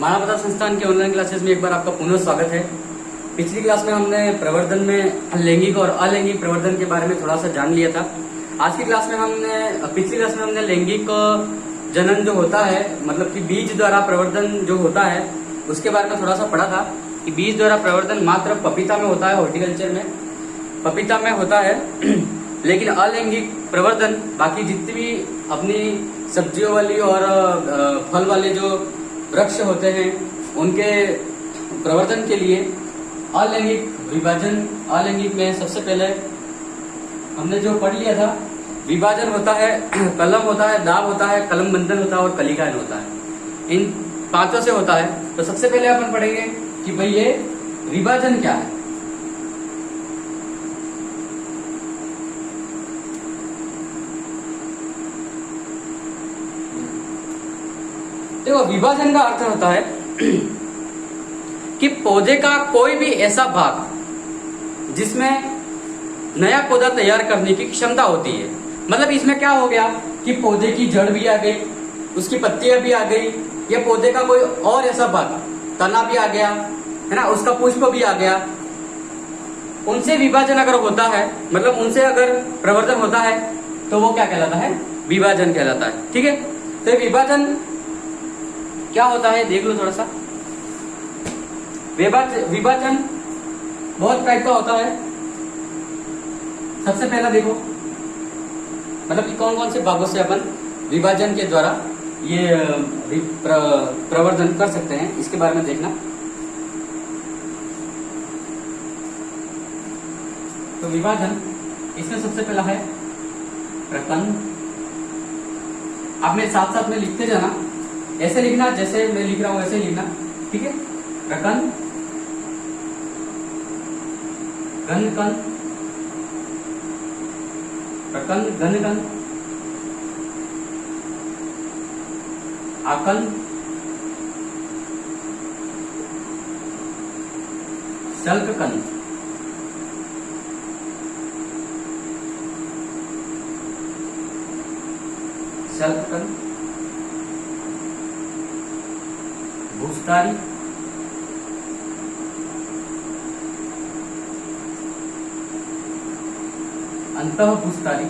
मानवता संस्थान के ऑनलाइन क्लासेस में एक बार आपका पुनः स्वागत है। पिछली क्लास में हमने प्रवर्धन में लैंगिक और अलैंगिक प्रवर्धन के बारे में थोड़ा सा जान लिया था। आज की क्लास में पिछली क्लास में हमने लैंगिक जनन जो होता है, मतलब कि बीज द्वारा प्रवर्धन जो होता है, उसके बारे में थोड़ा सा पढ़ा था कि बीज द्वारा प्रवर्धन मात्र पपीता में होता है, हॉर्टिकल्चर में पपीता में होता है। लेकिन अलैंगिक प्रवर्धन बाकी जितनी भी अपनी सब्जियों वाली और फल वाले जो वृक्ष होते हैं उनके प्रवर्धन के लिए अलैंगिक विभाजन, अलैंगिक में सबसे पहले हमने जो पढ़ लिया था, विभाजन होता है, कलम होता है, दाब होता है, कलम बंधन होता है और कलिकायन होता है। इन पांचों से होता है। तो सबसे पहले अपन पढ़ेंगे कि भाई ये विभाजन क्या है। देखो, विभाजन का अर्थ होता है कि पौधे का कोई भी ऐसा भाग जिसमें नया पौधा तैयार करने की क्षमता होती है। मतलब इसमें क्या हो गया कि पौधे की जड़ भी आ गई, उसकी पत्तियां भी आ गई, या पौधे का कोई और ऐसा भाग, तना भी आ गया, है ना, उसका पुष्प भी आ गया। उनसे विभाजन अगर होता है, मतलब उनसे अगर प्रवर्धन होता है, तो वो क्या कहलाता है? विभाजन कहलाता है। ठीक है, तो विभाजन क्या होता है देख लो थोड़ा सा। विभाजन बहुत टाइप का होता है। सबसे पहला देखो, मतलब कि कौन कौन से भागों से अपन विभाजन के द्वारा ये प्रवर्धन कर सकते हैं, इसके बारे में देखना। तो विभाजन, इसमें सबसे पहला है प्रकंद। आप मेरे साथ साथ में लिखते जाना, ऐसे लिखना जैसे मैं लिख रहा हूं ऐसे लिखना। ठीक है, प्रकंद, घनकंद, प्रकंद, घनकंद, आकंद, शल्ककंद, शल्ककंद, भूस्तारी, अंतःभूस्तारी,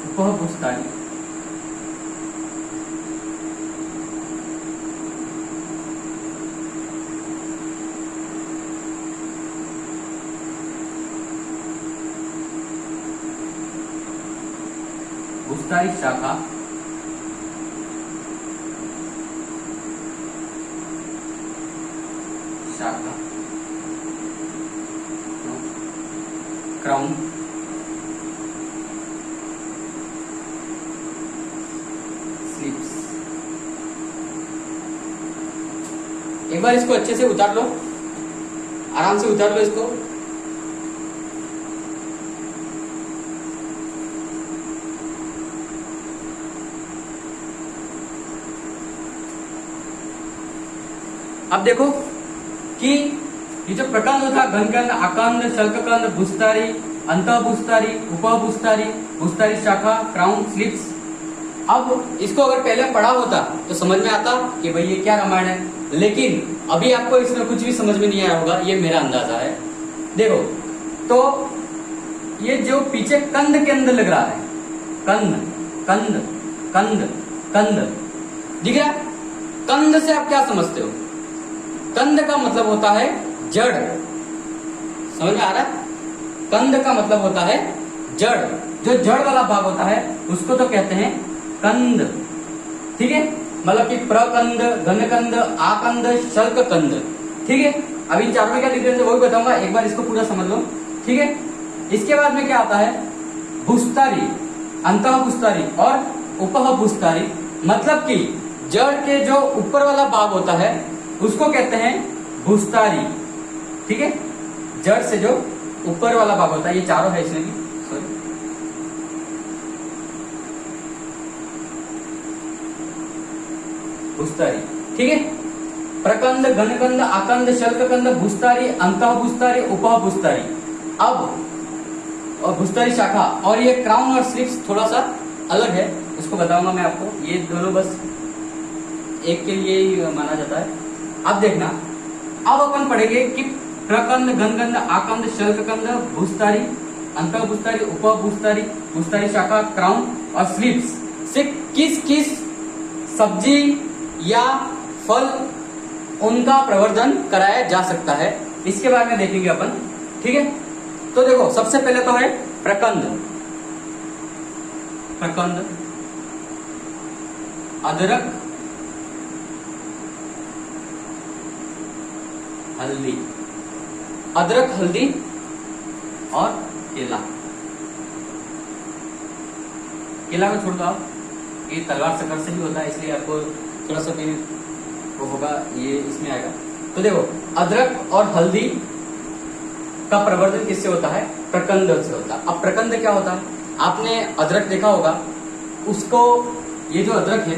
उपभूस्तारी, भूस्तारी शाखा, शाखा, क्राउन, स्लिप्स। एक बार इसको अच्छे से उतार लो, आराम से उतार लो इसको। अब देखो कि ये जो प्रकंद होता है, घनकंद, आकंद, शल्ककंद, भूस्तारी, अंतःभूस्तारी, उपभूस्तारी, भूस्तारी शाखा, क्राउन, स्लिप्स। अब इसको अगर पहले पढ़ा होता तो समझ में आता कि भाई ये क्या रामायण है, लेकिन अभी आपको इसमें कुछ भी समझ में नहीं आया होगा, ये मेरा अंदाजा है। देखो, तो ये जो पीछे कंद के अंदर लग रहा है, कंद, कंद, कंद, कंद दिख रहा है? कंद से आप क्या समझते हो? कंद का मतलब होता है जड़। समझ में आ रहा है? कंद का मतलब होता है जड़। जो जड़ वाला भाग होता है उसको तो कहते हैं कंद। ठीक है, मतलब कि प्रकंद, घनकंद, आकंद, शल्ककंद। ठीक है, अब इन चारों में क्या डिफरेंस है वो भी बताऊंगा, एक बार इसको पूरा समझ लो। ठीक है, इसके बाद में क्या आता है? भूस्तारी, अंतःभूस्तारी और उपभूस्तारी। मतलब कि जड़ के जो ऊपर वाला भाग होता है उसको कहते हैं भूस्तारी। ठीक है, जड़ से जो ऊपर वाला भाग होता है, ये चारों है इसमें भी, सॉरी, भूस्तारी। ठीक है, प्रकंद, घनकंद, आकंद, शल्ककंद, भूस्तारी, अंतःभूस्तारी, उपभूस्तारी। अब और भुस्तारी शाखा, और ये क्राउन और स्लिप्स थोड़ा सा अलग है, उसको बताऊंगा मैं आपको। ये दोनों बस एक के लिए ही माना जाता है। अब देखना, अब अपन पढ़ेंगे कि प्रकंद, घनकंद, आकंद, शल्ककंद, भुस्तारी, अंतःभुस्तारी, उपभुस्तारी, भुस्तारी शाखा, क्राउन और स्लिप्स से किस किस सब्जी या फल उनका प्रवर्धन कराया जा सकता है, इसके बारे में देखेंगे अपन। ठीक है, तो देखो सबसे पहले तो है प्रकंद। प्रकंद अदरक, हल्दी, अदरक, हल्दी और केला। केला को छोड़ दो आप, ये तलवार शक्कर से भी होता है, इसलिए आपको थोड़ा सा भी वो होगा, ये इसमें आएगा। तो देखो अदरक और हल्दी का प्रवर्धन किससे होता है? प्रकंद से होता है। अब प्रकंद क्या होता है? आपने अदरक देखा होगा, उसको, ये जो अदरक है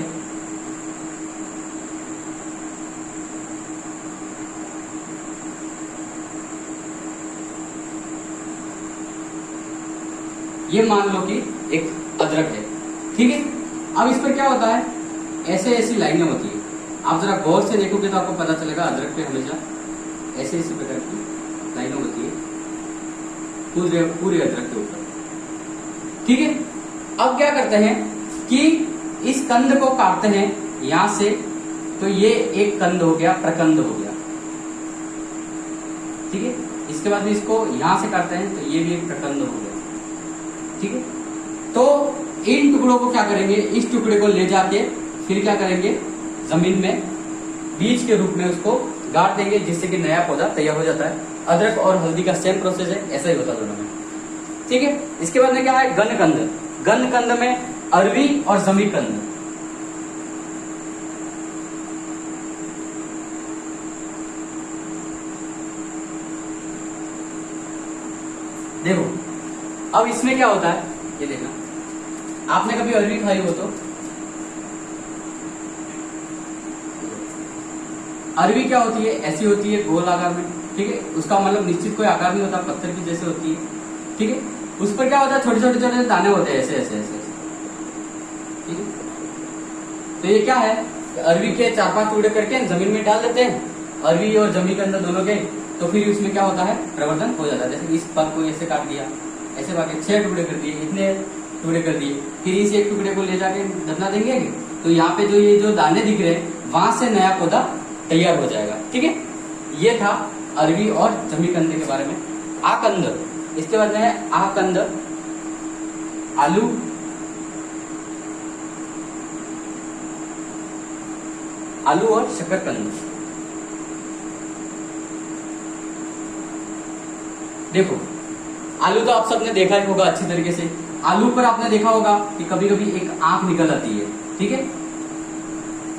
ये मान लो कि एक अदरक है, ठीक है। अब इस पर क्या होता है, ऐसे ऐसी लाइनें होती है। आप जरा गौर से देखोगे तो आपको पता चलेगा अदरक पे हमेशा ऐसे ऐसे प्रकार की लाइनें होती है पूरे अदरक के ऊपर, ठीक है। अब क्या करते हैं कि इस कंद को काटते हैं यहां से, तो ये एक कंद हो गया, प्रकंद हो गया, ठीक है। इसके बाद इसको यहां से काटते हैं तो ये भी एक प्रकंद हो गया, ठीक है। तो इन टुकड़ों को क्या करेंगे, इस टुकड़े को ले जाके फिर क्या करेंगे, जमीन में बीज के रूप में उसको गाड़ देंगे, जिससे कि नया पौधा तैयार हो जाता है। अदरक और हल्दी का सेम प्रोसेस है, ऐसा ही होता है दोनों में, ठीक है। इसके बाद में क्या है, घनकंद। घनकंद में अरवी और जमीकंद। देखो अब इसमें क्या होता है, ये देखना, आपने कभी अरवी खाई हो तो अरवी क्या होती है, ऐसी होती है गोल आकार में, ठीक है। उसका मतलब निश्चित कोई आकार नहीं होता, पत्थर की जैसे होती है, ठीक है। उस पर क्या होता है, छोटे छोटे छोटे दाने होते हैं, ऐसे ऐसे ऐसे, ठीक है। तो ये क्या है, अरवी के 4-5 टुकड़े करके जमीन में डाल देते हैं, अरवी और जमीकंद दोनों के, तो फिर उसमें क्या होता है, प्रवर्धन हो जाता है। जैसे इस पग को ऐसे काट दिया, ऐसे बाकी 6 टुकड़े कर दिए, इतने टुकड़े कर दिए, फिर इस एक टुकड़े को ले जाके दफना देंगे, तो यहाँ पे जो ये जो दाने दिख रहे हैं, वहां से नया पौधा तैयार हो जाएगा, ठीक है। ये था अरवी और जमीकंद के बारे में। आकंद, इसके बाद में है आकंद, आलू, आलू और शकरकंद। देखो आलू तो आप सबने देखा ही होगा अच्छी तरीके से। आलू पर आपने देखा होगा कि कभी कभी एक आंख निकल आती है, ठीक है,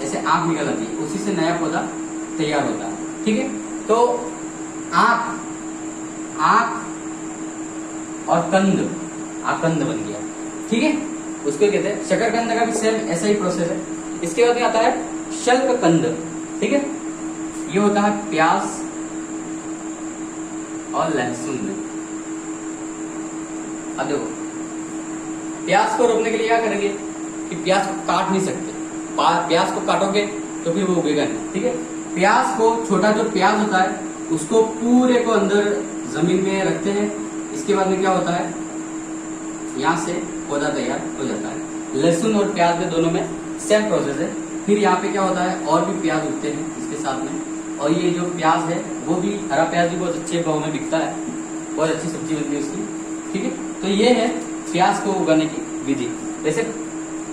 ऐसे आंख निकल आती है, उसी से नया पौधा तैयार होता है, ठीक है। तो आंख, आंख और कंद, आकंद बन गया, ठीक है, उसको कहते हैं। शकरकंद का भी सेम ऐसा ही प्रोसेस है। इसके बाद में आता है शल्ककंद, ठीक है। ये होता है प्याज और लहसुन में। अब देखो प्याज को रोकने के लिए क्या करेंगे कि प्याज को काट नहीं सकते, प्याज को काटोगे तो फिर वो उगेगा नहीं, ठीक है। प्याज को, छोटा जो प्याज होता है उसको पूरे को अंदर जमीन में रखते हैं। इसके बाद में क्या होता है, यहाँ से पौधा तैयार हो जाता है। लहसुन और प्याज में दोनों में सेम प्रोसेस है। फिर यहाँ पे क्या होता है, और भी प्याज उगते हैं इसके साथ में, और ये जो प्याज है वो भी, हरा प्याज भी बहुत अच्छे भाव में बिकता है, बहुत अच्छी सब्जी बनती है उसकी, ठीक है। तो ये है प्याज को उगाने की विधि। वैसे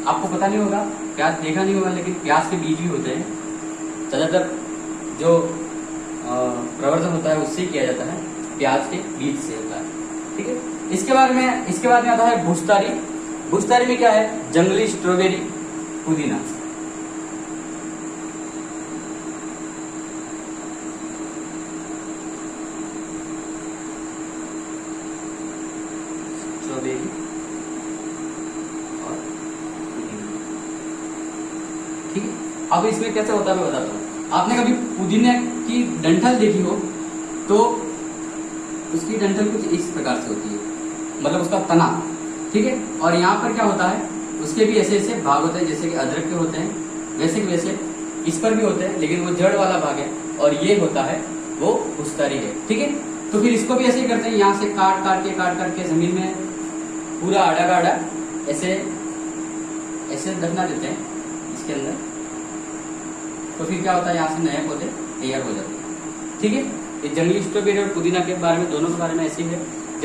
आपको पता नहीं होगा, प्याज देखा नहीं होगा, लेकिन प्याज के बीज भी होते हैं। ज्यादातर जो प्रवर्धन होता है उससे किया जाता है, प्याज के बीज से होता है, ठीक है। इसके बाद में आता है भुस्तारी। भुस्तारी में क्या है, जंगली स्ट्रॉबेरी, पुदीना। स्ट्रॉबेरी और पुदीना, ठीक है। अब इसमें कैसे होता है मैं बताता हूँ। आपने कभी पुदीने की डंठल देखी हो तो उसकी डंठल कुछ इस प्रकार से होती है, मतलब उसका तना, ठीक है। और यहाँ पर क्या होता है, उसके भी ऐसे ऐसे भाग होते हैं, जैसे कि अदरक के होते हैं वैसे के वैसे इस पर भी होते हैं, लेकिन वो जड़ वाला भाग है, और ये होता है वो भुस्तारी है, ठीक है। तो फिर इसको भी ऐसे ही करते हैं, यहाँ से काट काट के जमीन में पूरा आड़ा गाड़ा ऐसे ऐसे दफना देते हैं इसके अंदर। तो फिर क्या होता है, यहाँ से नए पौधे तैयार हो जाते हैं, ठीक है। ये जंगली स्ट्रॉबेरी और पुदीना के बारे में, दोनों के बारे में ऐसे ही है।